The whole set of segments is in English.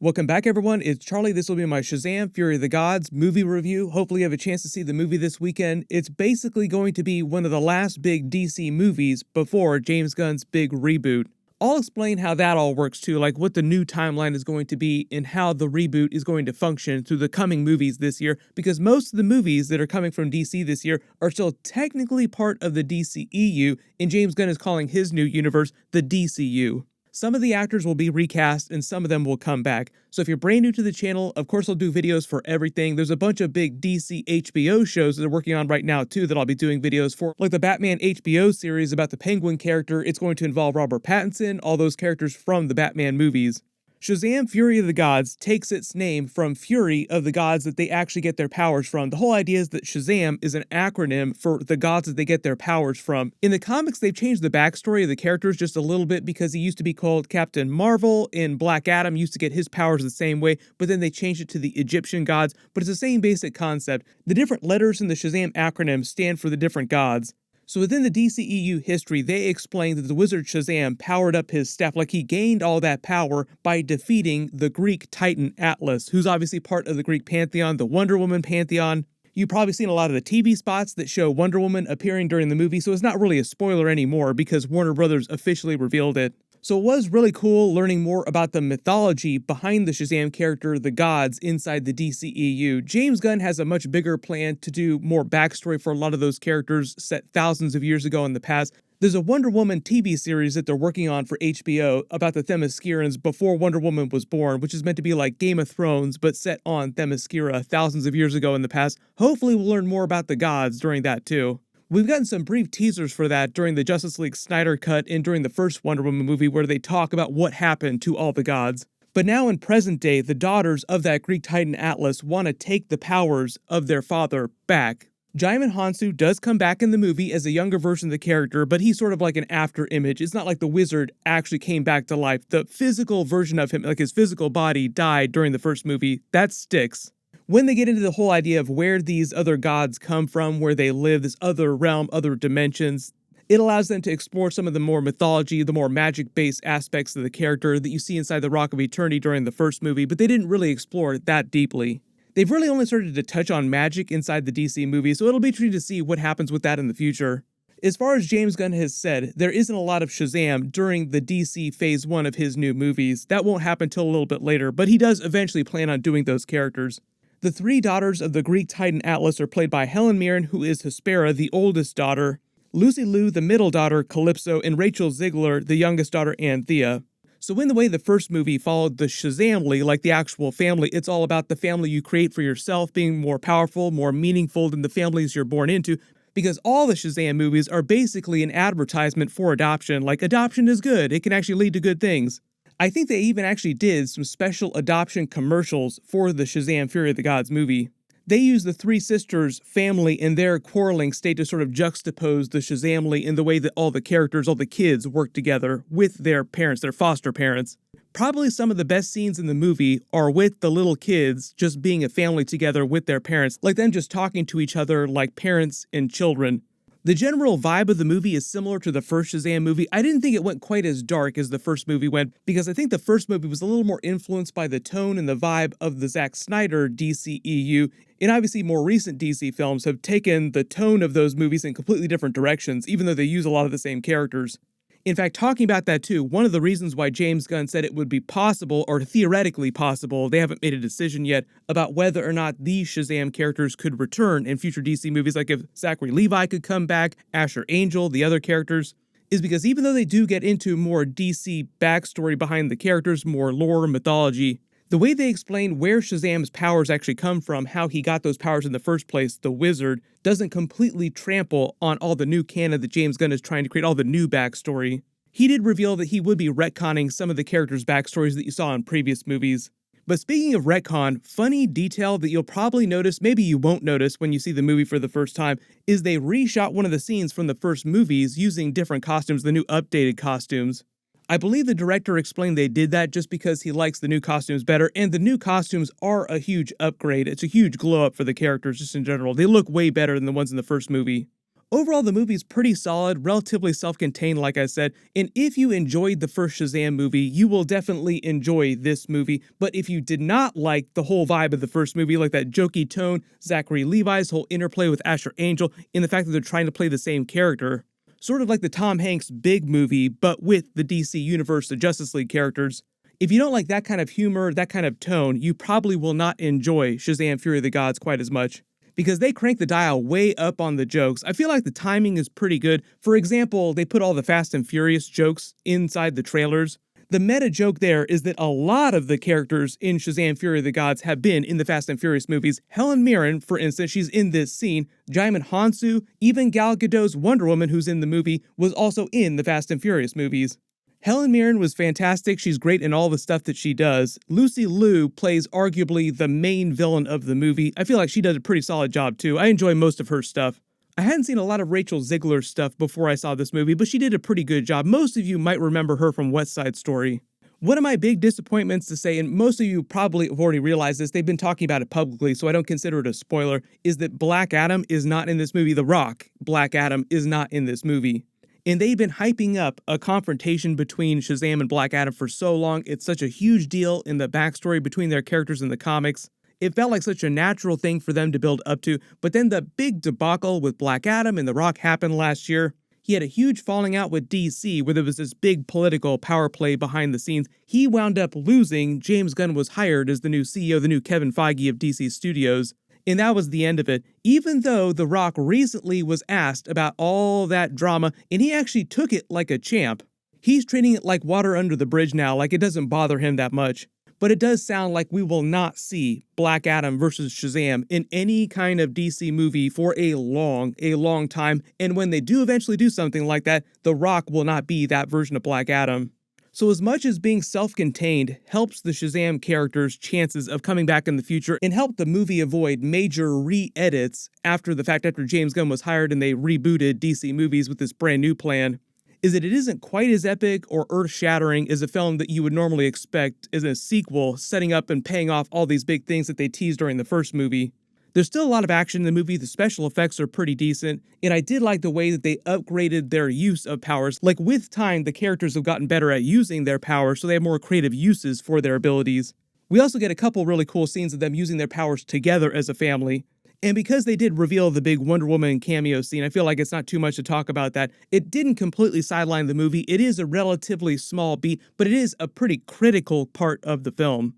Welcome back, everyone. It's Charlie. This will be my Shazam! Fury of the Gods movie review. Hopefully you have a chance to see the movie this weekend. It's basically going to be one of the last big DC movies before James Gunn's big reboot. I'll explain how that all works too, like what the new timeline is going to be and how the reboot is going to function through the coming movies this year, because most of the movies that are coming from DC this year are still technically part of the DCEU, and James Gunn is calling his new universe the DCU. Some of the actors will be recast and some of them will come back. So if you're brand new to the channel, of course I'll do videos for everything. There's a bunch of big DC HBO shows that they're working on right now too that I'll be doing videos for. Like the Batman HBO series about the Penguin character, it's going to involve Robert Pattinson, all those characters from the Batman movies. Shazam! Fury of the Gods takes its name from Fury of the gods that they actually get their powers from. The whole idea is that Shazam is an acronym for the gods that they get their powers from. In the comics, they've changed the backstory of the characters just a little bit because he used to be called Captain Marvel, and Black Adam used to get his powers the same way, but then they changed it to the Egyptian gods, but it's the same basic concept. The different letters in the Shazam acronym stand for the different gods. So within the DCEU history, they explained that the wizard Shazam powered up his staff, like he gained all that power by defeating the Greek Titan Atlas, who's obviously part of the Greek pantheon, the Wonder Woman pantheon. You've probably seen a lot of the TV spots that show Wonder Woman appearing during the movie, so it's not really a spoiler anymore because Warner Brothers officially revealed it. So it was really cool learning more about the mythology behind the Shazam character, the gods, inside the DCEU. James Gunn has a much bigger plan to do more backstory for a lot of those characters set thousands of years ago in the past. There's a Wonder Woman TV series that they're working on for HBO about the Themyscirans before Wonder Woman was born, which is meant to be like Game of Thrones, but set on Themyscira thousands of years ago in the past. Hopefully we'll learn more about the gods during that too. We've gotten some brief teasers for that during the Justice League Snyder Cut and during the first Wonder Woman movie where they talk about what happened to all the gods. But now in present day, the daughters of that Greek Titan Atlas want to take the powers of their father back. Djimon Hounsou does come back in the movie as a younger version of the character, but he's sort of like an after image. It's not like the wizard actually came back to life. The physical version of him, like his physical body, died during the first movie. That sticks. When they get into the whole idea of where these other gods come from, where they live, this other realm, other dimensions, it allows them to explore some of the more mythology, the more magic-based aspects of the character that you see inside the Rock of Eternity during the first movie, but they didn't really explore it that deeply. They've really only started to touch on magic inside the DC movie, so it'll be interesting to see what happens with that in the future. As far as James Gunn has said, there isn't a lot of Shazam during the DC Phase 1 of his new movies. That won't happen till a little bit later, but he does eventually plan on doing those characters. The three daughters of the Greek Titan Atlas are played by Helen Mirren, who is Hespera, the oldest daughter, Lucy Liu, the middle daughter, Calypso, and Rachel Zegler, the youngest daughter, Anthea. So in the way the first movie followed the Shazamly, like the actual family, it's all about the family you create for yourself being more powerful, more meaningful than the families you're born into, because all the Shazam movies are basically an advertisement for adoption. Like, adoption is good, it can actually lead to good things. I think they even actually did some special adoption commercials for the Shazam! Fury of the Gods movie. They used the three sisters' family and their quarreling state to sort of juxtapose the Shazamly in the way that all the characters, all the kids work together with their parents, their foster parents. Probably some of the best scenes in the movie are with the little kids just being a family together with their parents, like them just talking to each other like parents and children. The general vibe of the movie is similar to the first Shazam movie. I didn't think it went quite as dark as the first movie went, because I think the first movie was a little more influenced by the tone and the vibe of the Zack Snyder DCEU, and obviously more recent DC films have taken the tone of those movies in completely different directions, even though they use a lot of the same characters. In fact, talking about that too, one of the reasons why James Gunn said it would be possible, or theoretically possible, they haven't made a decision yet, about whether or not these Shazam characters could return in future DC movies, like if Zachary Levi could come back, Asher Angel, the other characters, is because even though they do get into more DC backstory behind the characters, more lore, mythology, the way they explain where Shazam's powers actually come from, how he got those powers in the first place, the wizard, doesn't completely trample on all the new canon that James Gunn is trying to create, all the new backstory. He did reveal that he would be retconning some of the characters' backstories that you saw in previous movies. But speaking of retcon, funny detail that you'll probably notice, maybe you won't notice when you see the movie for the first time, is they reshot one of the scenes from the first movies using different costumes, the new updated costumes. I believe the director explained they did that just because he likes the new costumes better, and the new costumes are a huge upgrade. It's a huge glow up for the characters just in general. They look way better than the ones in the first movie. Overall, the movie's pretty solid, relatively self-contained, like I said, and if you enjoyed the first Shazam movie, you will definitely enjoy this movie. But if you did not like the whole vibe of the first movie, like that jokey tone, Zachary Levi's whole interplay with Asher Angel, and the fact that they're trying to play the same character, sort of like the Tom Hanks Big movie, but with the DC Universe, the Justice League characters. If you don't like that kind of humor, that kind of tone, you probably will not enjoy Shazam! Fury of the Gods quite as much, because they crank the dial way up on the jokes. I feel like the timing is pretty good. For example, they put all the Fast and Furious jokes inside the trailers. The meta joke there is that a lot of the characters in Shazam! Fury of the Gods have been in the Fast and Furious movies. Helen Mirren, for instance, she's in this scene. Jaimin Hansu, even Gal Gadot's Wonder Woman, who's in the movie, was also in the Fast and Furious movies. Helen Mirren was fantastic. She's great in all the stuff that she does. Lucy Liu plays arguably the main villain of the movie. I feel like she does a pretty solid job too. I enjoy most of her stuff. I hadn't seen a lot of Rachel Zegler's stuff before I saw this movie, but she did a pretty good job. Most of you might remember her from West Side Story. One of my big disappointments to say, and most of you probably have already realized this, they've been talking about it publicly, so I don't consider it a spoiler, is that Black Adam is not in this movie. The Rock, Black Adam, is not in this movie. And they've been hyping up a confrontation between Shazam and Black Adam for so long. It's such a huge deal in the backstory between their characters in the comics. It felt like such a natural thing for them to build up to, but then the big debacle with Black Adam and The Rock happened last year. He had a huge falling out with DC where there was this big political power play behind the scenes. He wound up losing. James Gunn was hired as the new CEO, the new Kevin Feige of DC Studios. And that was the end of it, even though The Rock recently was asked about all that drama, and he actually took it like a champ. He's treating it like water under the bridge now, like it doesn't bother him that much. But it does sound like we will not see Black Adam versus Shazam in any kind of DC movie for a long time, and when they do eventually do something like that, The Rock will not be that version of Black Adam. So as much as being self-contained helps the Shazam character's chances of coming back in the future and help the movie avoid major re-edits after the fact, after James Gunn was hired and they rebooted DC movies with this brand new plan, is that it isn't quite as epic or earth-shattering as a film that you would normally expect as a sequel, setting up and paying off all these big things that they teased during the first movie. There's still a lot of action in the movie, the special effects are pretty decent, and I did like the way that they upgraded their use of powers. Like with time, the characters have gotten better at using their powers, so they have more creative uses for their abilities. We also get a couple really cool scenes of them using their powers together as a family. And because they did reveal the big Wonder Woman cameo scene, I feel like it's not too much to talk about that. It didn't completely sideline the movie. It is a relatively small beat, but it is a pretty critical part of the film.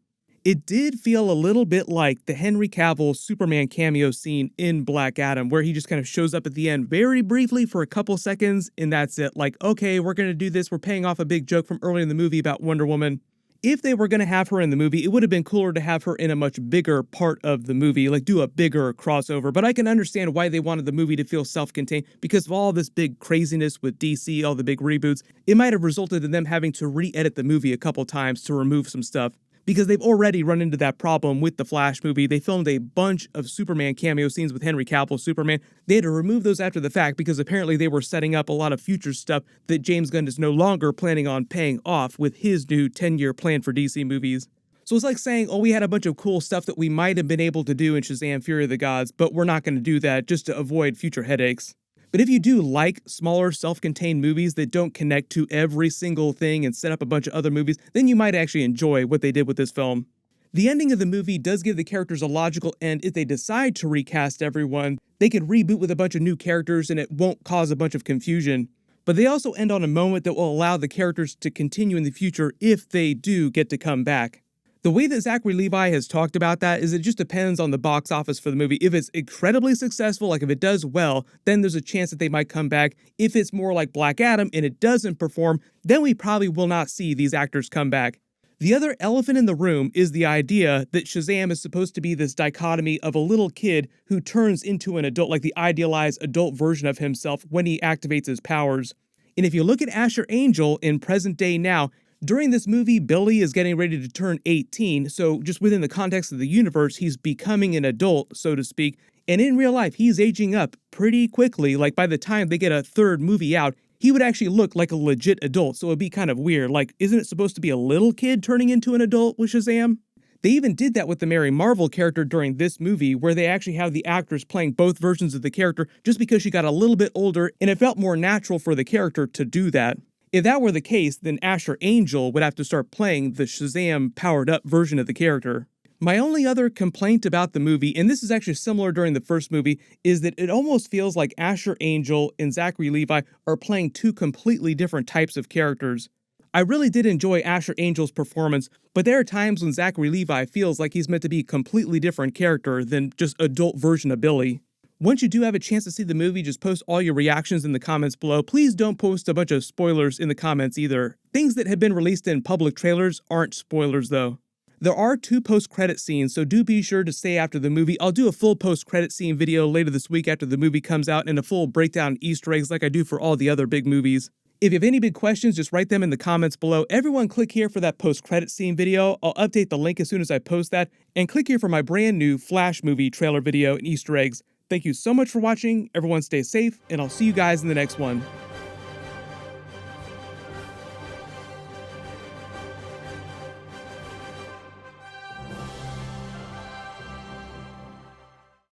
It did feel a little bit like the Henry Cavill Superman cameo scene in Black Adam, where he just kind of shows up at the end very briefly for a couple seconds, and that's it. Like, okay, we're going to do this. We're paying off a big joke from earlier in the movie about Wonder Woman. If they were going to have her in the movie, it would have been cooler to have her in a much bigger part of the movie, like do a bigger crossover. But I can understand why they wanted the movie to feel self-contained, because of all this big craziness with DC, all the big reboots. It might have resulted in them having to re-edit the movie a couple times to remove some stuff, because they've already run into that problem with the Flash movie. They filmed a bunch of Superman cameo scenes with Henry Cavill Superman. They had to remove those after the fact because apparently they were setting up a lot of future stuff that James Gunn is no longer planning on paying off with his new 10-year plan for DC movies. So it's like saying, oh, we had a bunch of cool stuff that we might have been able to do in Shazam! Fury of the Gods, but we're not going to do that just to avoid future headaches. But if you do like smaller, self-contained movies that don't connect to every single thing and set up a bunch of other movies, then you might actually enjoy what they did with this film. The ending of the movie does give the characters a logical end. If they decide to recast everyone, they could reboot with a bunch of new characters and it won't cause a bunch of confusion. But they also end on a moment that will allow the characters to continue in the future if they do get to come back. The way that Zachary Levi has talked about that is it just depends on the box office for the movie. If it's incredibly successful, like if it does well, then there's a chance that they might come back. If it's more like Black Adam and it doesn't perform, then we probably will not see these actors come back. The other elephant in the room is the idea that Shazam is supposed to be this dichotomy of a little kid who turns into an adult, like the idealized adult version of himself when he activates his powers. And if you look at Asher Angel in present day now, during this movie, Billy is getting ready to turn 18, so just within the context of the universe, he's becoming an adult, so to speak, and in real life, he's aging up pretty quickly. Like, by the time they get a third movie out, he would actually look like a legit adult, so it'd be kind of weird. Like, isn't it supposed to be a little kid turning into an adult with Shazam? They even did that with the Mary Marvel character during this movie, where they actually have the actress playing both versions of the character just because she got a little bit older and it felt more natural for the character to do that. If that were the case, then Asher Angel would have to start playing the Shazam powered up version of the character. My only other complaint about the movie, and this is actually similar during the first movie, is that it almost feels like Asher Angel and Zachary Levi are playing two completely different types of characters. I really did enjoy Asher Angel's performance, but there are times when Zachary Levi feels like he's meant to be a completely different character than just adult version of Billy. Once you do have a chance to see the movie, just post all your reactions in the comments below. Please don't post a bunch of spoilers in the comments either. Things that have been released in public trailers aren't spoilers though. There are 2 post-credit scenes, so do be sure to stay after the movie. I'll do a full post-credit scene video later this week after the movie comes out and a full breakdown Easter eggs like I do for all the other big movies. If you have any big questions, just write them in the comments below. Everyone click here for that post-credit scene video. I'll update the link as soon as I post that. And click here for my brand new Flash movie trailer video and Easter eggs. Thank you so much for watching. Everyone stay safe, and I'll see you guys in the next one.